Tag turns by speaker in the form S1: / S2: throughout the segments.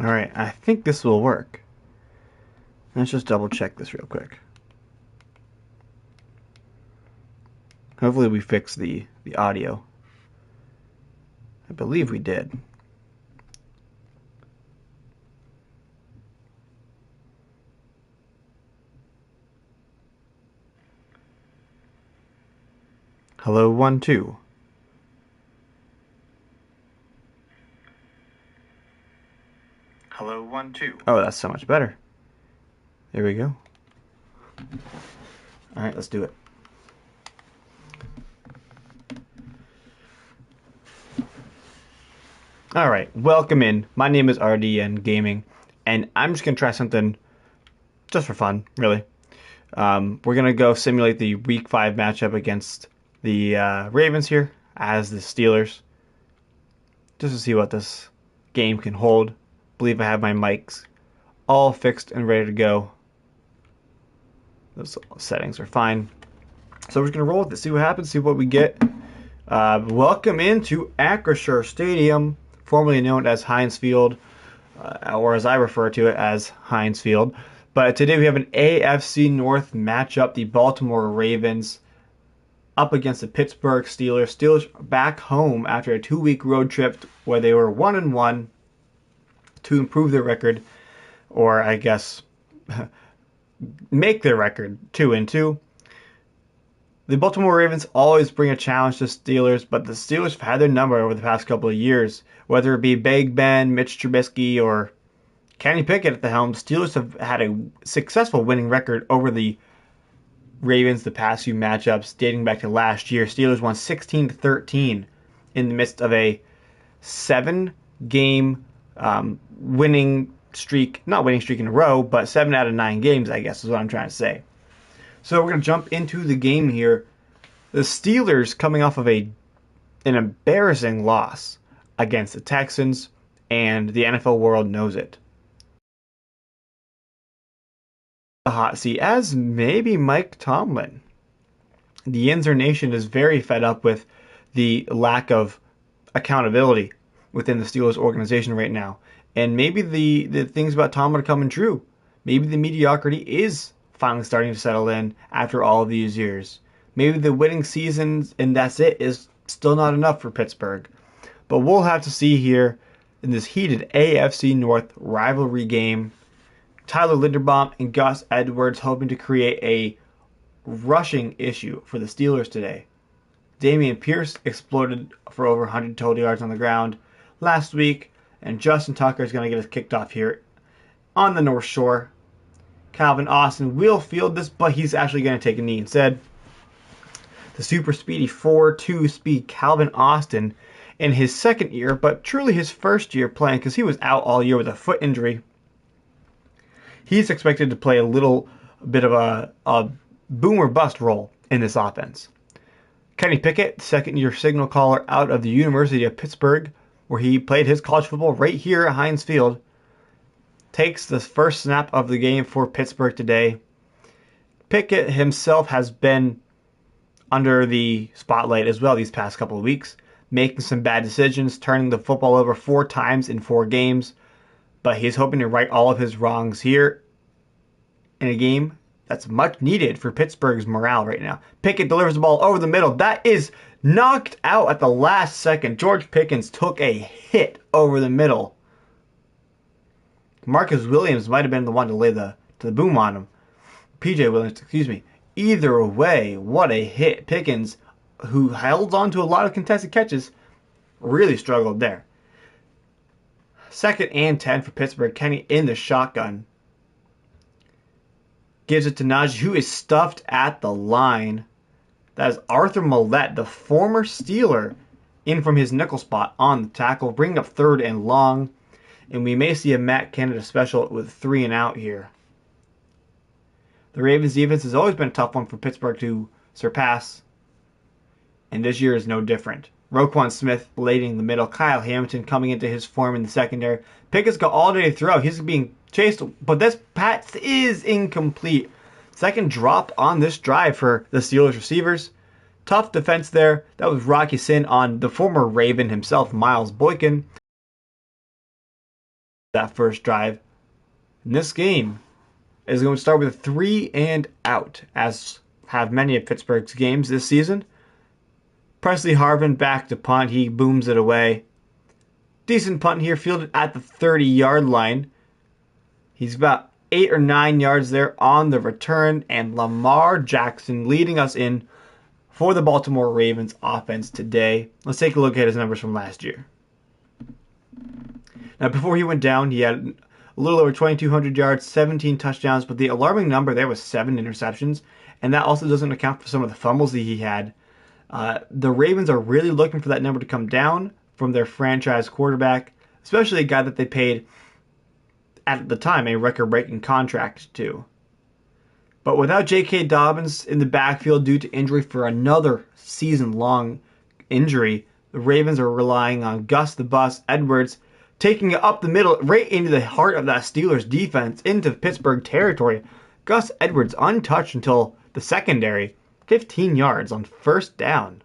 S1: Alright, I think this will work. Let's just double check this real quick. Hopefully we fixed the audio. I believe we did. Hello, 1, 2.
S2: Hello, 1, 2.
S1: Oh, that's so much better. There we go. Alright, let's do it. Alright, welcome in. My name is RDN Gaming, and I'm just going to try something just for fun, really. We're going to go simulate the Week 5 matchup against the Ravens here as the Steelers, just to see what this game can hold. I believe I have my mics all fixed and ready to go. Those settings are fine. So we're just going to roll with it, see what happens, see what we get. Welcome into Acrisure Stadium, formerly known as Heinz Field, or as I refer to it as Heinz Field. But today we have an AFC North matchup, the Baltimore Ravens up against the Pittsburgh Steelers. Steelers back home after a 2-week road trip where they were 1-1 to improve their record, or I guess make their record 2-2. The Baltimore Ravens always bring a challenge to Steelers, but the Steelers have had their number over the past couple of years. Whether it be Big Ben, Mitch Trubisky, or Kenny Pickett at the helm, Steelers have had a successful winning record over the Ravens the past few matchups dating back to last year. Steelers won 16-13 in the midst of a 7-game winning streak, not winning streak in a row, but 7 out of 9 games, I guess is what I'm trying to say. So we're going to jump into the game here. The Steelers coming off of an embarrassing loss against the Texans, and the NFL world knows it. The hot seat as maybe Mike Tomlin. The Yinzer Nation is very fed up with the lack of accountability within the Steelers organization right now. And maybe the things about Tomlin are coming true. Maybe the mediocrity is finally starting to settle in after all of these years. Maybe the winning seasons and that's it is still not enough for Pittsburgh. But we'll have to see here in this heated AFC North rivalry game. Tyler Linderbaum and Gus Edwards hoping to create a rushing issue for the Steelers today. Dameon Pierce exploded for over 100 total yards on the ground last week, and Justin Tucker is going to get us kicked off here on the North Shore. Calvin Austin will field this, but he's actually going to take a knee instead. The super speedy 4.2 speed Calvin Austin in his second year, but truly his first year playing because he was out all year with a foot injury. He's expected to play a little bit of a boom or bust role in this offense. Kenny Pickett, second-year signal caller out of the University of Pittsburgh, where he played his college football right here at Heinz Field, takes the first snap of the game for Pittsburgh today. Pickett himself has been under the spotlight as well these past couple of weeks, making some bad decisions, turning the football over 4 times in 4 games, but he's hoping to right all of his wrongs here in a game that's much needed for Pittsburgh's morale right now. Pickett delivers the ball over the middle. That is knocked out at the last second. George Pickens took a hit over the middle. Marcus Williams might have been the one to lay the boom on him. PJ Williams, excuse me. Either way, what a hit. Pickens, who held on to a lot of contested catches, really struggled there. 2nd and 10 for Pittsburgh. Kenny in the shotgun. Gives it to Najee, who is stuffed at the line. That is Arthur Millette, the former Steeler, in from his nickel spot on the tackle, bringing up 3rd and long. And we may see a Matt Canada special with 3 and out here. The Ravens defense has always been a tough one for Pittsburgh to surpass, and this year is no different. Roquan Smith leading the middle. Kyle Hamilton coming into his form in the secondary. Pickett's got all day to throw. He's being chased, but this pass is incomplete. Second drop on this drive for the Steelers receivers. Tough defense there. That was Rocky Sin on the former Raven himself, Miles Boykin. that first drive. And this game is going to start with a 3 and out, as have many of Pittsburgh's games this season. Presley Harvin back to punt. He booms it away. Decent punt here, fielded at the 30-yard line. He's about 8 or 9 yards there on the return, and Lamar Jackson leading us in for the Baltimore Ravens offense today. Let's take a look at his numbers from last year. Now, before he went down, he had a little over 2,200 yards, 17 touchdowns, but the alarming number there was 7 interceptions, and that also doesn't account for some of the fumbles that he had. The Ravens are really looking for that number to come down from their franchise quarterback, especially a guy that they paid, at the time, a record-breaking contract to. But without J.K. Dobbins in the backfield due to injury for another season-long injury, the Ravens are relying on Gus the Bus Edwards, taking it up the middle, right into the heart of that Steelers defense, into Pittsburgh territory. Gus Edwards untouched until the secondary, 15 yards on first down.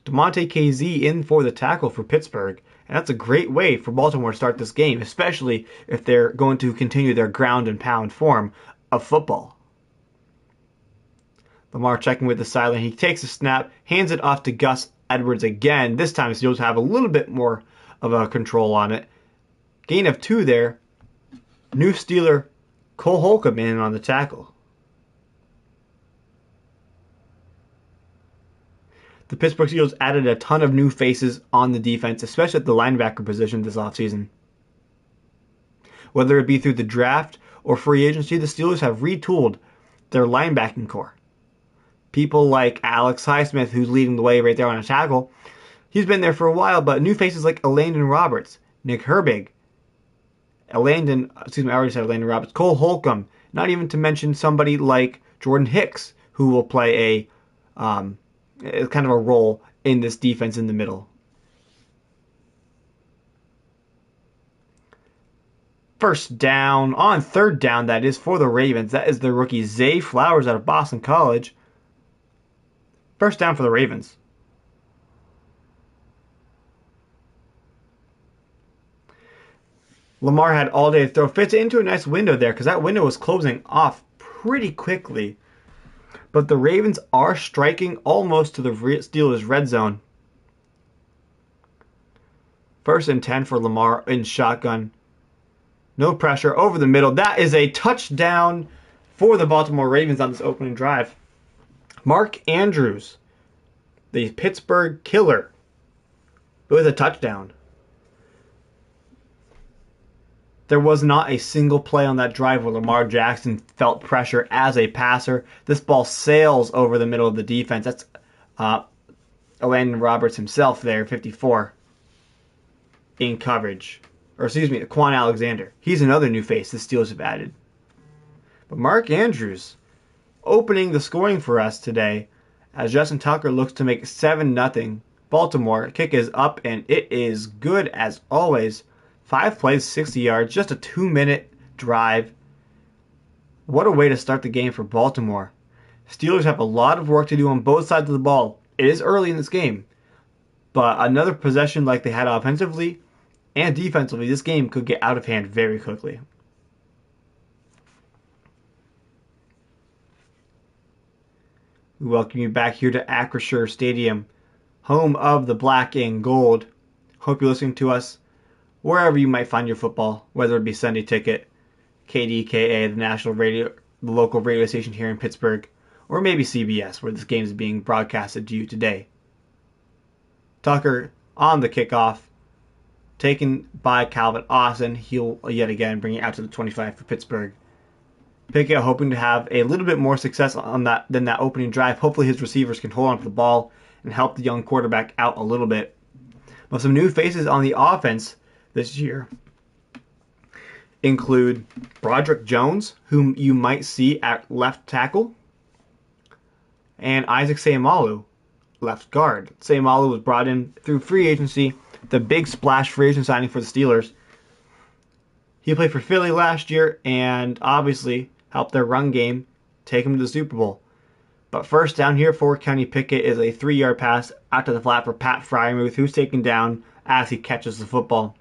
S1: DeMonte KZ in for the tackle for Pittsburgh, and that's a great way for Baltimore to start this game, especially if they're going to continue their ground and pound form of football. Lamar checking with the sideline. He takes a snap, hands it off to Gus Edwards again. This time, Steelers have a little bit more of a control on it. Gain of 2 there. New Steeler Cole Holcomb in on the tackle. The Pittsburgh Steelers added a ton of new faces on the defense, especially at the linebacker position this offseason. Whether it be through the draft or free agency, the Steelers have retooled their linebacking core. People like Alex Highsmith, who's leading the way right there on a tackle. He's been there for a while, but new faces like Elandon Roberts, Nick Herbig, I already said Elandon Roberts, Cole Holcomb, not even to mention somebody like Jordan Hicks, who will play kind of a role in this defense in the middle. First down, on third down, that is, for the Ravens. That is the rookie Zay Flowers out of Boston College. First down for the Ravens. Lamar had all day to throw. Fits into a nice window there because that window was closing off pretty quickly. But the Ravens are striking almost to the Steelers' red zone. First and 10 for Lamar in shotgun. No pressure over the middle. That is a touchdown for the Baltimore Ravens on this opening drive. Mark Andrews, the Pittsburgh killer, with a touchdown. There was not a single play on that drive where Lamar Jackson felt pressure as a passer. This ball sails over the middle of the defense. That's Elandon Roberts himself there, 54, in coverage. Or excuse me, Quan Alexander. He's another new face the Steelers have added. But Mark Andrews opening the scoring for us today as Justin Tucker looks to make 7-0 Baltimore. Kick is up and it is good as always. 5 plays, 60 yards, just a 2-minute drive. What a way to start the game for Baltimore. Steelers have a lot of work to do on both sides of the ball. It is early in this game, but another possession like they had offensively and defensively, this game could get out of hand very quickly. We welcome you back here to Acrisure Stadium, home of the black and gold. Hope you're listening to us wherever you might find your football, whether it be Sunday Ticket, KDKA, the national radio, the local radio station here in Pittsburgh, or maybe CBS, where this game is being broadcasted to you today. Tucker on the kickoff, taken by Calvin Austin. He'll yet again bring it out to the 25 for Pittsburgh. Pickett hoping to have a little bit more success on that than that opening drive. Hopefully his receivers can hold on to the ball and help the young quarterback out a little bit. But some new faces on the offense this year include Broderick Jones, whom you might see at left tackle, and Isaac Seumalo, left guard. Seumalo was brought in through free agency, the big splash free agent signing for the Steelers. He played for Philly last year and obviously helped their run game take him to the Super Bowl. But first down here for Kenny Pickett is a 3-yard pass out to the flat for Pat Fryermuth, who's taken down as he catches the football.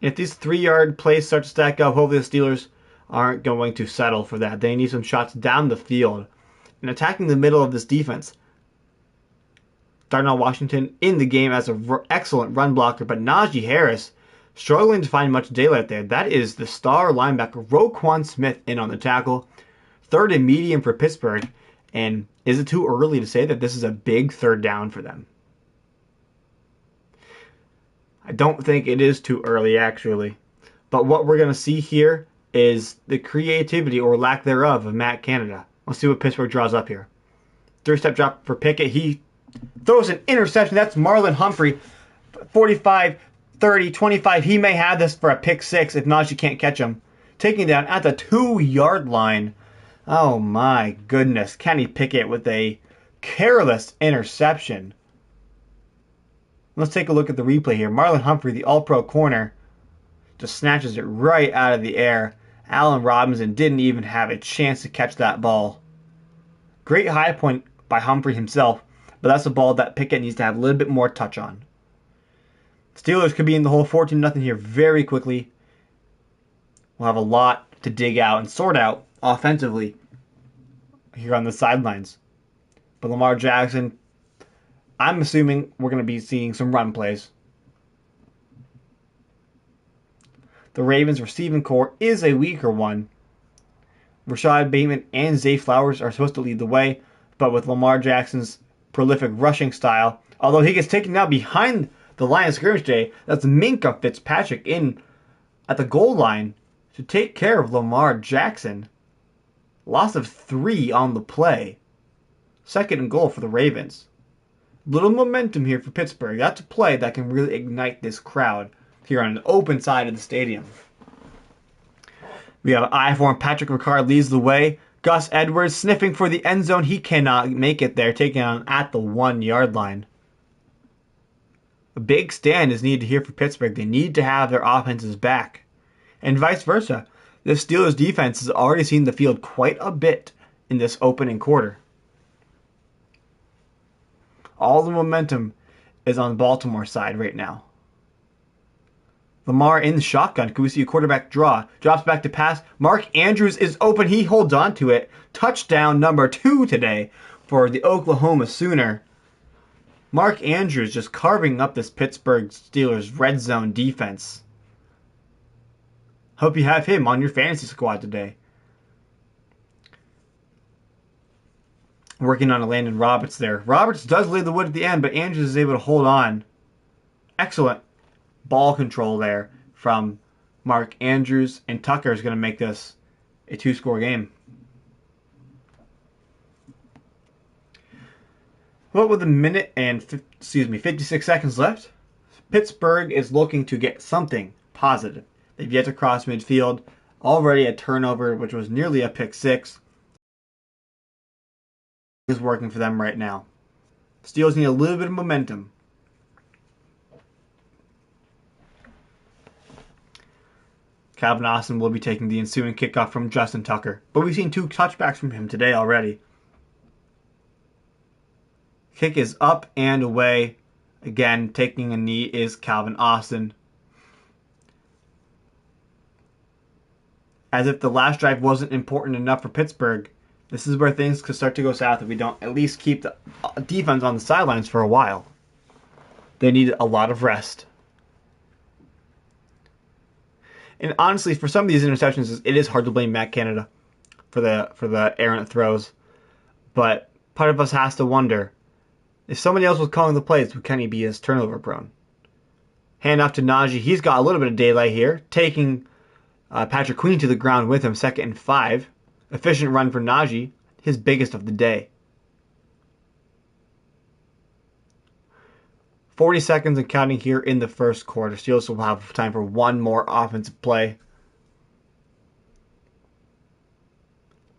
S1: If these 3-yard plays start to stack up, hopefully the Steelers aren't going to settle for that. They need some shots down the field. And attacking the middle of this defense, Darnell Washington in the game as an excellent run blocker, but Najee Harris struggling to find much daylight there. That is the star linebacker, Roquan Smith, in on the tackle. 3rd and medium for Pittsburgh. And is it too early to say that this is a big 3rd down for them? I don't think it is too early, actually. But what we're going to see here is the creativity or lack thereof of Matt Canada. Let's see what Pittsburgh draws up here. 3-step drop for Pickett. He throws an interception. That's Marlon Humphrey. 45, 30, 25. He may have this for a pick 6 if Najee can't catch him. Taking down at the 2-yard line. Oh my goodness. Kenny Pickett with a careless interception. Let's take a look at the replay here. Marlon Humphrey, the all-pro corner, just snatches it right out of the air. Allen Robinson didn't even have a chance to catch that ball. Great high point by Humphrey himself, but that's a ball that Pickett needs to have a little bit more touch on. Steelers could be in the hole 14-0 here very quickly. We'll have a lot to dig out and sort out offensively here on the sidelines. But Lamar Jackson, I'm assuming we're going to be seeing some run plays. The Ravens' receiving core is a weaker one. Rashad Bateman and Zay Flowers are supposed to lead the way, but with Lamar Jackson's prolific rushing style, although he gets taken out behind the line of scrimmage today, that's Minka Fitzpatrick in at the goal line to take care of Lamar Jackson. Loss of 3 on the play. 2nd and goal for the Ravens. Little momentum here for Pittsburgh. That's a play that can really ignite this crowd here on the open side of the stadium. We have an eye for him. Patrick Ricard leads the way. Gus Edwards sniffing for the end zone. He cannot make it there, taking on at the 1-yard line. A big stand is needed here for Pittsburgh. They need to have their offenses back. And vice versa. The Steelers defense has already seen the field quite a bit in this opening quarter. All the momentum is on Baltimore's side right now. Lamar in the shotgun. Can we see a quarterback draw? Drops back to pass. Mark Andrews is open. He holds on to it. Touchdown number 2 today for the Oklahoma Sooner. Mark Andrews just carving up this Pittsburgh Steelers red zone defense. Hope you have him on your fantasy squad today. Working on a Landon Roberts there. Roberts does lead the wood at the end, but Andrews is able to hold on. Excellent ball control there from Mark Andrews, and Tucker is going to make this a 2-score game. Well, with a minute and 56 seconds left, Pittsburgh is looking to get something positive. They've yet to cross midfield. Already a turnover, which was nearly a pick 6. Is working for them right now. Steelers need a little bit of momentum. Calvin Austin will be taking the ensuing kickoff from Justin Tucker, but we've seen 2 touchbacks from him today already. Kick is up and away. Again, taking a knee is Calvin Austin. As if the last drive wasn't important enough for Pittsburgh, this is where things could start to go south if we don't at least keep the defense on the sidelines for a while. They need a lot of rest. And honestly, for some of these interceptions, it is hard to blame Matt Canada for the errant throws. But part of us has to wonder, if somebody else was calling the plays, would Kenny be as turnover prone? Hand off to Najee. He's got a little bit of daylight here, taking Patrick Queen to the ground with him, 2nd and 5. Efficient run for Najee, his biggest of the day. 40 seconds and counting here in the first quarter. Steelers will have time for one more offensive play.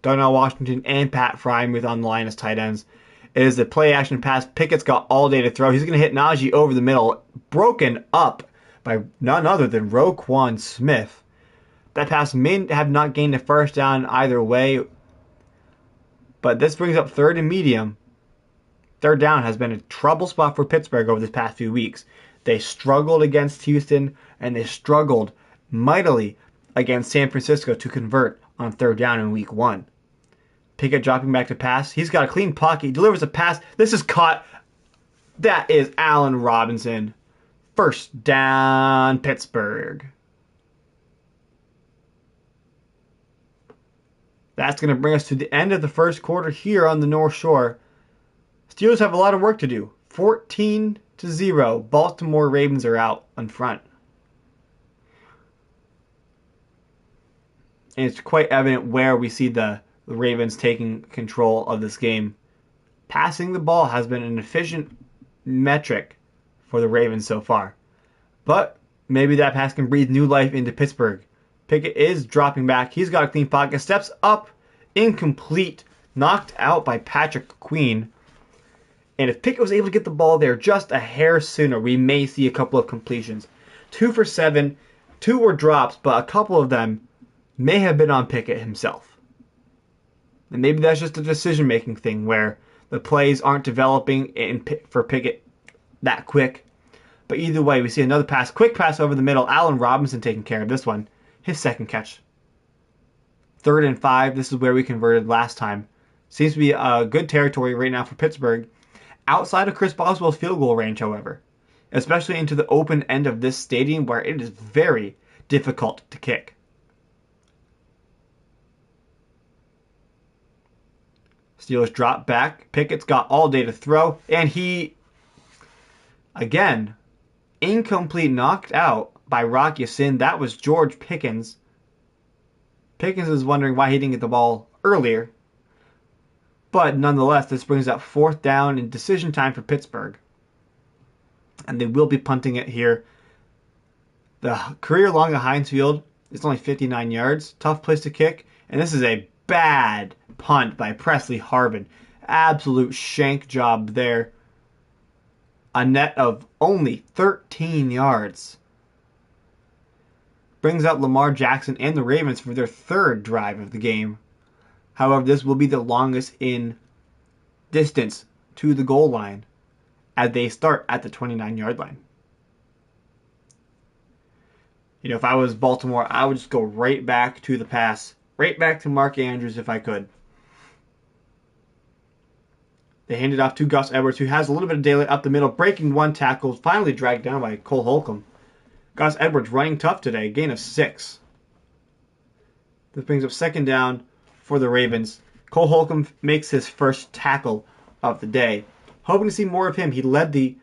S1: Darnell Washington and Pat Freiermuth on the line as tight ends. It is a play-action pass. Pickett's got all day to throw. He's going to hit Najee over the middle. Broken up by none other than Roquan Smith. That pass may have not gained a first down either way. But this brings up 3rd and medium. Third down has been a trouble spot for Pittsburgh over this past few weeks. They struggled against Houston, and they struggled mightily against San Francisco to convert on third down in week 1. Pickett dropping back to pass. He's got a clean pocket. He delivers a pass. This is caught. That is Allen Robinson. First down, Pittsburgh. That's going to bring us to the end of the first quarter here on the North Shore. Steelers have a lot of work to do. 14-0. Baltimore Ravens are out in front. And it's quite evident where we see the Ravens taking control of this game. Passing the ball has been an efficient metric for the Ravens so far. But maybe that pass can breathe new life into Pittsburgh. Pickett is dropping back. He's got a clean pocket. Steps up. Incomplete. Knocked out by Patrick Queen. And if Pickett was able to get the ball there just a hair sooner, we may see a couple of completions. 2 for 7. 2 were drops, but a couple of them may have been on Pickett himself. And maybe that's just a decision-making thing where the plays aren't developing for Pickett that quick. But either way, we see another pass. Quick pass over the middle. Allen Robinson taking care of this one. His second catch. 3rd and 5. This is where we converted last time. Seems to be a good territory right now for Pittsburgh. Outside of Chris Boswell's field goal range, however. Especially into the open end of this stadium where it is very difficult to kick. Steelers drop back. Pickett's got all day to throw. And he, again, incomplete, knocked out by Rocky Sin. That was George Pickens. Pickens is wondering why he didn't get the ball earlier. But nonetheless, this brings up 4th down and decision time for Pittsburgh. And they will be punting it here. The career along the Heinz Field is only 59 yards. Tough place to kick. And this is a bad punt by Presley Harvin. Absolute shank job there. A net of only 13 yards. Brings out Lamar Jackson and the Ravens for their 3rd drive of the game. However, this will be the longest in distance to the goal line as they start at the 29-yard line. You know, if I was Baltimore, I would just go right back to the pass. Right back to Mark Andrews if I could. They hand it off to Gus Edwards, who has a little bit of daylight up the middle, breaking 1 tackle, finally dragged down by Cole Holcomb. Gus Edwards running tough today, gain of 6. This brings up 2nd down for the Ravens. Cole Holcomb makes his first tackle of the day. Hoping to see more of him. He led the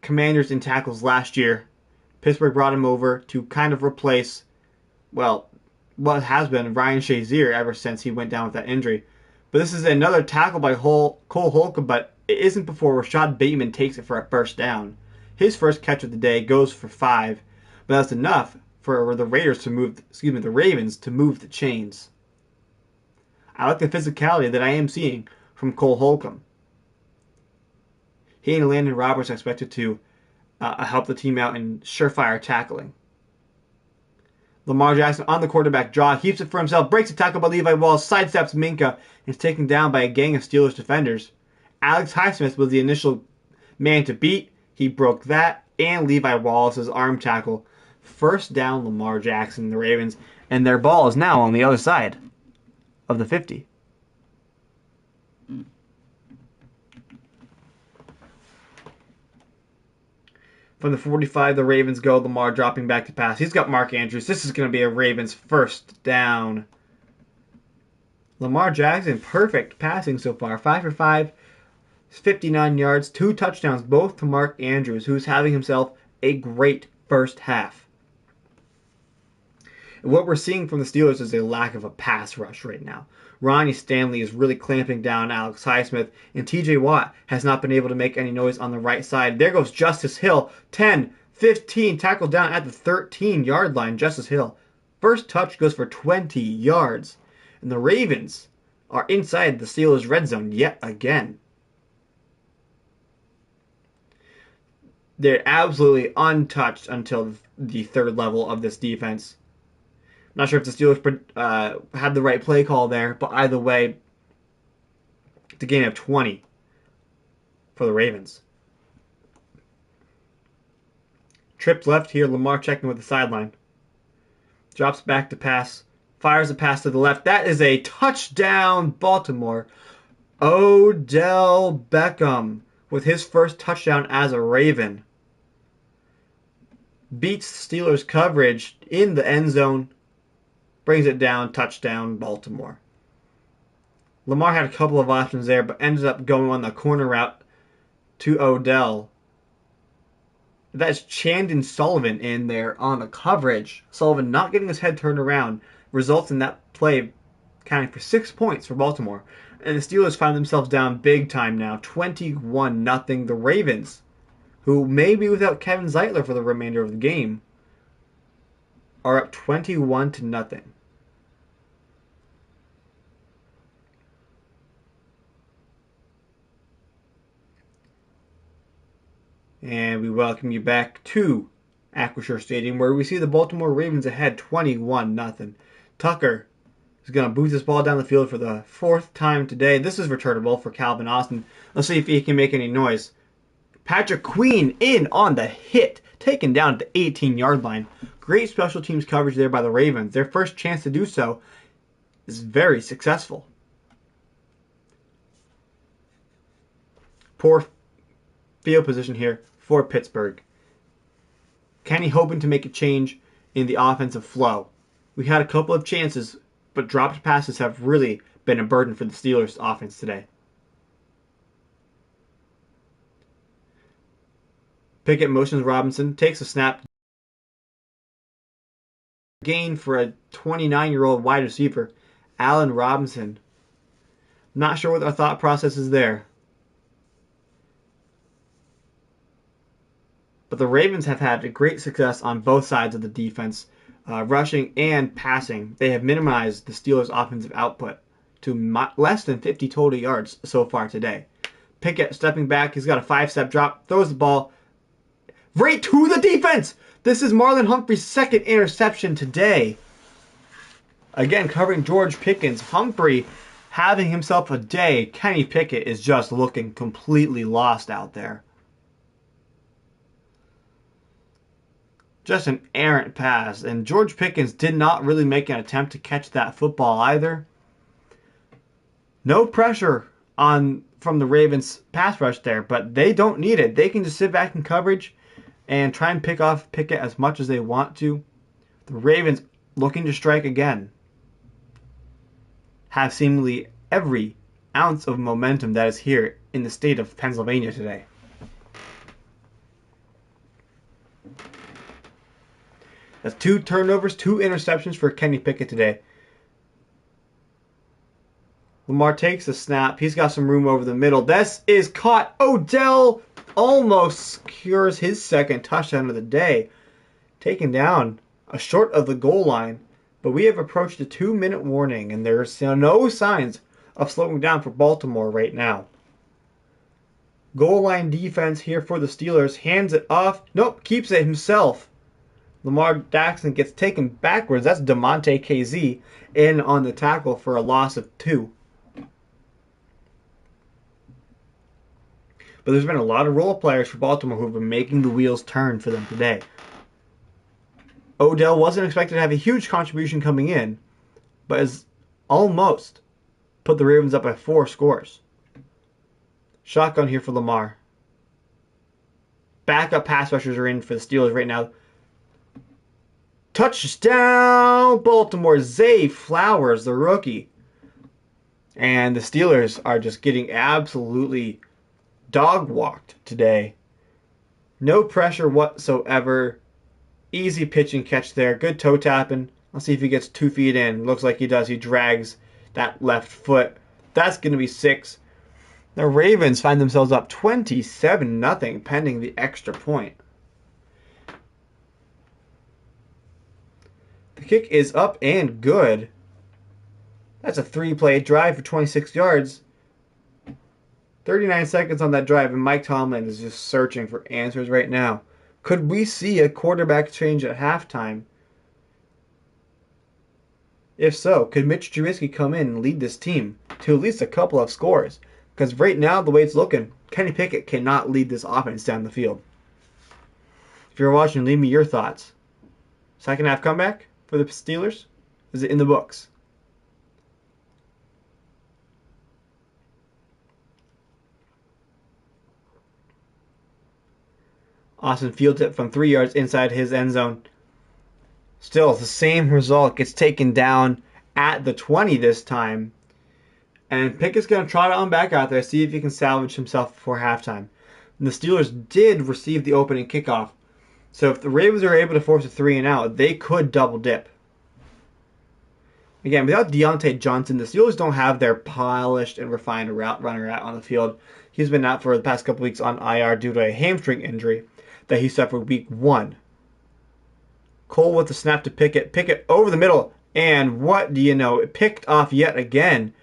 S1: Commanders in tackles last year. Pittsburgh brought him over to kind of replace, well, what has been Ryan Shazier ever since he went down with that injury. But this is another tackle by Cole Holcomb, but it isn't before Rashad Bateman takes it for a first down. His first catch of the day goes for 5, but that's enough for the Ravens to move the chains. I like the physicality that I am seeing from Cole Holcomb. He and Landon Roberts are expected to help the team out in surefire tackling. Lamar Jackson on the quarterback draw, heaps it for himself, breaks a tackle by Levi Wallace, sidesteps Minka, and is taken down by a gang of Steelers defenders. Alex Highsmith was the initial man to beat. He broke that and Levi Wallace's arm tackle. First down, Lamar Jackson, the Ravens, and their ball is now on the other side of the 50. From the 45, the Ravens go. Lamar dropping back to pass. He's got Mark Andrews. This is going to be a Ravens first down. Lamar Jackson, perfect passing so far. 5 for 5, 59 yards, 2 touchdowns, both to Mark Andrews, who's having himself a great first half. And what we're seeing from the Steelers is a lack of a pass rush right now. Ronnie Stanley is really clamping down Alex Highsmith, and TJ Watt has not been able to make any noise on the right side. There goes Justice Hill, 10, 15, tackled down at the 13-yard line. Justice Hill, first touch goes for 20 yards. And the Ravens are inside the Steelers' red zone yet again. They're absolutely untouched until the 3rd level of this defense. Not sure if the Steelers had the right play call there, but either way, it's a gain of 20 for the Ravens. Tripped left here. Lamar checking with the sideline. Drops back to pass. Fires a pass to the left. That is a touchdown, Baltimore. Odell Beckham with his first touchdown as a Raven. Beats the Steelers' coverage in the end zone. Brings it down. Touchdown, Baltimore. Lamar had a couple of options there, but ended up going on the corner route to Odell. That's Chandon Sullivan in there on the coverage. Sullivan not getting his head turned around results in that play counting for 6 points for Baltimore. And the Steelers find themselves down big time now, 21-0. The Ravens, who may be without Kevin Zeitler for the remainder of the game, are up 21-0. And we welcome you back to Acrisure Stadium, where we see the Baltimore Ravens ahead 21-0. Tucker is going to boot this ball down the field for the 4th time today. This is returnable for Calvin Austin. Let's see if he can make any noise. Patrick Queen in on the hit, taken down at the 18-yard line. Great special teams coverage there by the Ravens. Their first chance to do so is very successful. Poor field position here for Pittsburgh. Kenny hoping to make a change in the offensive flow. We had a couple of chances, but dropped passes have really been a burden for the Steelers' offense today. Pickett motions Robinson, takes a snap. Gain for a 29-year-old wide receiver, Allen Robinson. Not sure what our thought process is there. But the Ravens have had great success on both sides of the defense, rushing and passing. They have minimized the Steelers' offensive output to less than 50 total yards so far today. Pickett stepping back. He's got a 5-step drop. Throws the ball right to the defense. This is Marlon Humphrey's second interception today. Again, covering George Pickens. Humphrey having himself a day. Kenny Pickett is just looking completely lost out there. Just an errant pass. And George Pickens did not really make an attempt to catch that football either. No pressure from the Ravens pass rush there, but they don't need it. They can just sit back in coverage and try and pick off Pickett as much as they want to. The Ravens looking to strike again have seemingly every ounce of momentum that is here in the state of Pennsylvania today. That's 2 turnovers, 2 interceptions for Kenny Pickett today. Lamar takes a snap. He's got some room over the middle. This is caught. Odell almost secures his second touchdown of the day. Taken down short of the goal line. But we have approached a 2-minute warning, and there's no signs of slowing down for Baltimore right now. Goal line defense here for the Steelers. Hands it off. Nope, keeps it himself. Lamar Jackson gets taken backwards. That's DeMonte KZ in on the tackle for a loss of 2. But there's been a lot of role players for Baltimore who have been making the wheels turn for them today. Odell wasn't expected to have a huge contribution coming in, but has almost put the Ravens up by 4 scores. Shotgun here for Lamar. Backup pass rushers are in for the Steelers right now. Touchdown, Baltimore. Zay Flowers, the rookie. And the Steelers are just getting absolutely dog-walked today. No pressure whatsoever. Easy pitch and catch there. Good toe tapping. Let's see if he gets 2 feet in. Looks like he does. He drags that left foot. That's going to be 6. The Ravens find themselves up 27-0 pending the extra point. The kick is up and good. That's a 3-play drive for 26 yards. 39 seconds on that drive, and Mike Tomlin is just searching for answers right now. Could we see a quarterback change at halftime? If so, could Mitch Trubisky come in and lead this team to at least a couple of scores? Because right now, the way it's looking, Kenny Pickett cannot lead this offense down the field. If you're watching, leave me your thoughts. Second half comeback for the Steelers? Is it in the books? Austin fields it from 3 yards inside his end zone. Still, the same result. Gets taken down at the 20 this time. And Pickett's going to trot on back out there, see if he can salvage himself before halftime. And the Steelers did receive the opening kickoff. So if the Ravens are able to force a 3-and-out, they could double dip. Again, without Deontay Johnson, the Steelers don't have their polished and refined route runner out on the field. He's been out for the past couple weeks on IR due to a hamstring injury that he suffered week 1. Cole with the snap to Pickett. Pickett over the middle. And what do you know? It picked off yet again.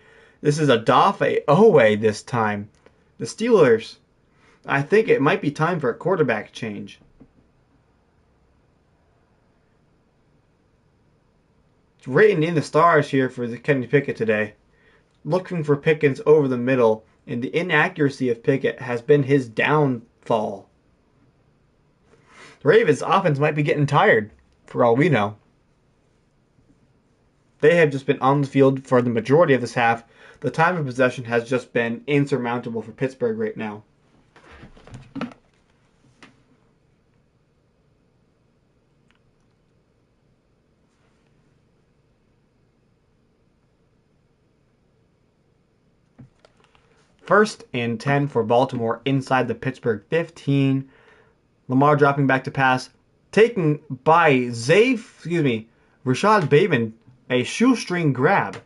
S1: This is Odafe Owe this time. The Steelers, I think it might be time for a quarterback change. It's written in the stars here for the Kenny Pickett today. Looking for Pickens over the middle, and the inaccuracy of Pickett has been his downfall. The Ravens' offense might be getting tired, for all we know. They have just been on the field for the majority of this half. The time of possession has just been insurmountable for Pittsburgh right now. First and 10 for Baltimore inside the Pittsburgh 15. Lamar dropping back to pass. Taken by Rashad Bateman, a shoestring grab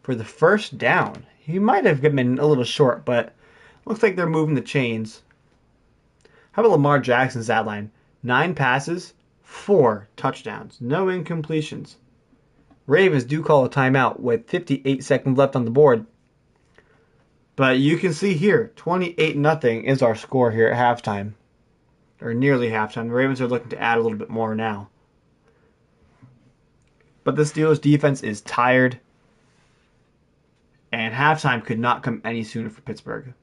S1: for the first down. He might have been a little short, but looks like they're moving the chains. How about Lamar Jackson's stat line? 9 passes, 4 touchdowns, no incompletions. Ravens do call a timeout with 58 seconds left on the board. But you can see here, 28-0 is our score here at halftime. Or nearly halftime. The Ravens are looking to add a little bit more now. But the Steelers defense is tired. And halftime could not come any sooner for Pittsburgh.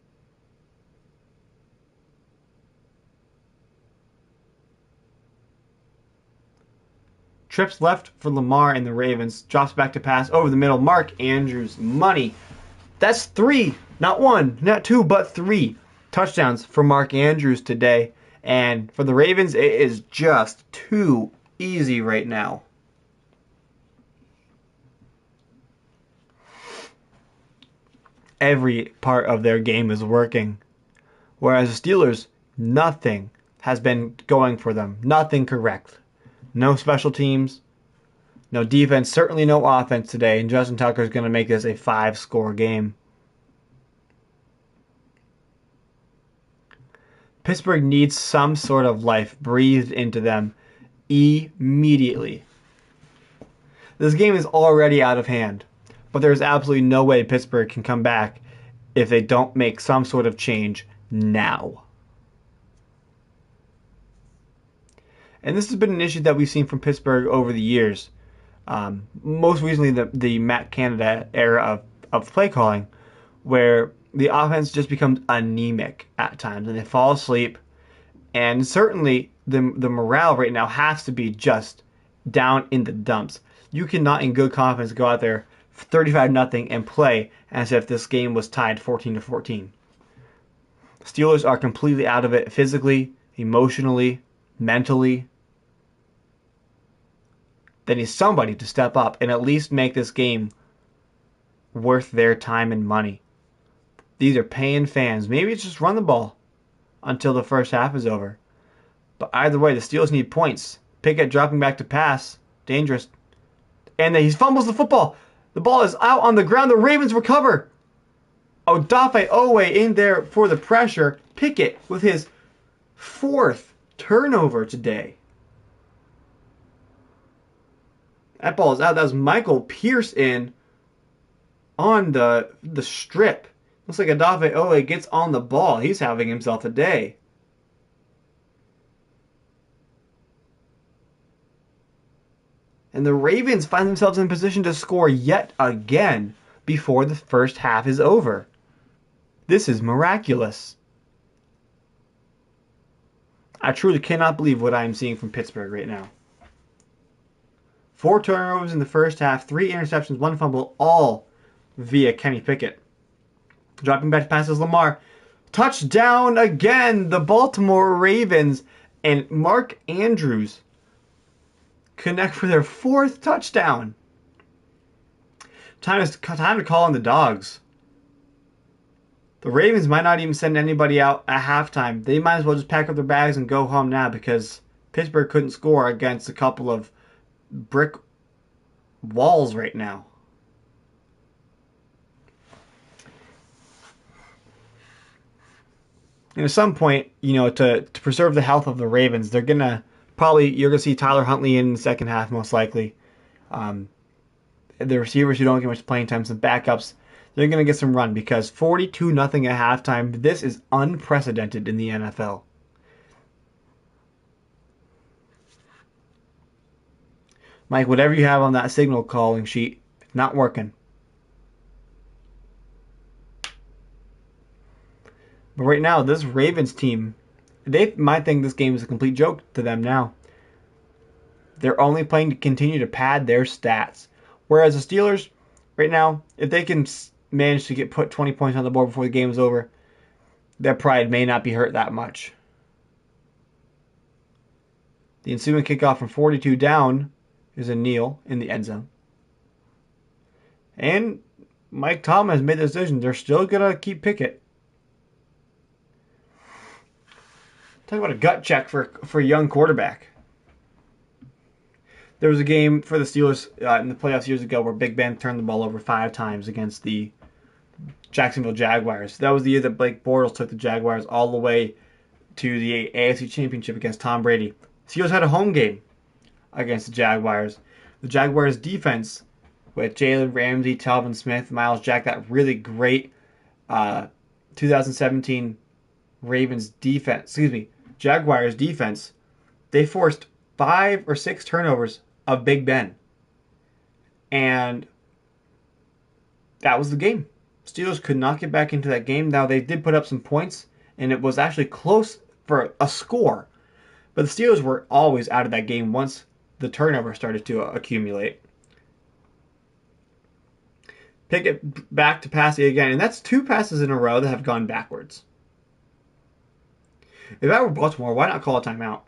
S1: Trips left for Lamar and the Ravens. Drops back to pass over the middle. Mark Andrews, money. That's 3, not 1, not 2, but 3 touchdowns for Mark Andrews today. And for the Ravens, it is just too easy right now. Every part of their game is working. Whereas the Steelers, nothing has been going for them. Nothing correct. No special teams. No defense. Certainly no offense today. And Justin Tucker is going to make this a 5-score game. Pittsburgh needs some sort of life breathed into them immediately. This game is already out of hand, but there's absolutely no way Pittsburgh can come back if they don't make some sort of change now. And this has been an issue that we've seen from Pittsburgh over the years. Most recently, the Matt Canada era of play calling, where the offense just becomes anemic at times, and they fall asleep. And certainly, the morale right now has to be just down in the dumps. You cannot, in good confidence, go out there 35-0 and play as if this game was tied 14-14. Steelers are completely out of it physically, emotionally, mentally. They need somebody to step up and at least make this game worth their time and money. These are paying fans. Maybe it's just run the ball until the first half is over. But either way, the Steelers need points. Pickett dropping back to pass. Dangerous. And he fumbles the football. The ball is out on the ground. The Ravens recover. Odafe Owe in there for the pressure. Pickett with his 4th turnover today. That ball is out. That was Michael Pierce in on the strip. Looks like Odafe Owe gets on the ball. He's having himself a day. And the Ravens find themselves in position to score yet again before the first half is over. This is miraculous. I truly cannot believe what I am seeing from Pittsburgh right now. 4 turnovers in the first half, 3 interceptions, 1 fumble, all via Kenny Pickett. Dropping back passes Lamar. Touchdown again, the Baltimore Ravens. And Mark Andrews connect for their 4th touchdown. Time to call on the dogs. The Ravens might not even send anybody out at halftime. They might as well just pack up their bags and go home now because Pittsburgh couldn't score against a couple of brick walls right now. And at some point, to preserve the health of the Ravens, you're gonna see Tyler Huntley in the second half most likely. The receivers who don't get much playing time, some backups, they're gonna get some run because 42-0 at halftime. This is unprecedented in the NFL. Mike, whatever you have on that signal calling sheet, not working. But right now, this Ravens team, they might think this game is a complete joke to them now. They're only playing to continue to pad their stats. Whereas the Steelers, right now, if they can manage to put 20 points on the board before the game is over, their pride may not be hurt that much. The ensuing kickoff from 42 down is a kneel in the end zone. And Mike Tomlin has made the decision. They're still going to keep Pickett. Talk about a gut check for a young quarterback. There was a game for the Steelers in the playoffs years ago where Big Ben turned the ball over 5 times against the Jacksonville Jaguars. That was the year that Blake Bortles took the Jaguars all the way to the AFC Championship against Tom Brady. Steelers had a home game against the Jaguars. The Jaguars defense with Jalen Ramsey, Telvin Smith, Miles Jack, that really great 2017 Jaguars defense, they forced 5 or 6 turnovers of Big Ben. And that was the game. Steelers could not get back into that game. Now, they did put up some points, and it was actually close for a score. But the Steelers were always out of that game once the turnover started to accumulate. Pick it back to passing again, and that's 2 passes in a row that have gone backwards. If that were Baltimore, why not call a timeout?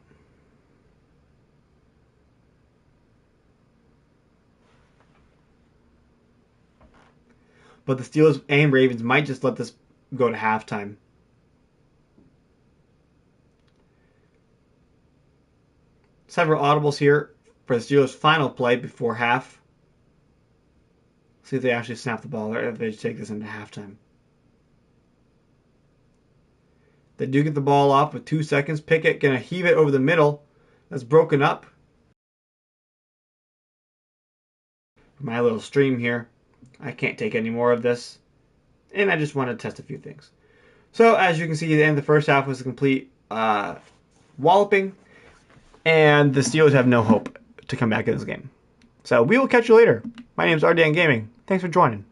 S1: But the Steelers and Ravens might just let this go to halftime. Several audibles here for the Steelers' final play before half. See if they actually snap the ball or if they just take this into halftime. They do get the ball off with 2 seconds. Pickett going to heave it over the middle. That's broken up. My little stream here. I can't take any more of this. And I just want to test a few things. So, as you can see, the end of the first half was a complete walloping. And the Steelers have no hope to come back in this game. So, we will catch you later. My name is RDN Gaming. Thanks for joining.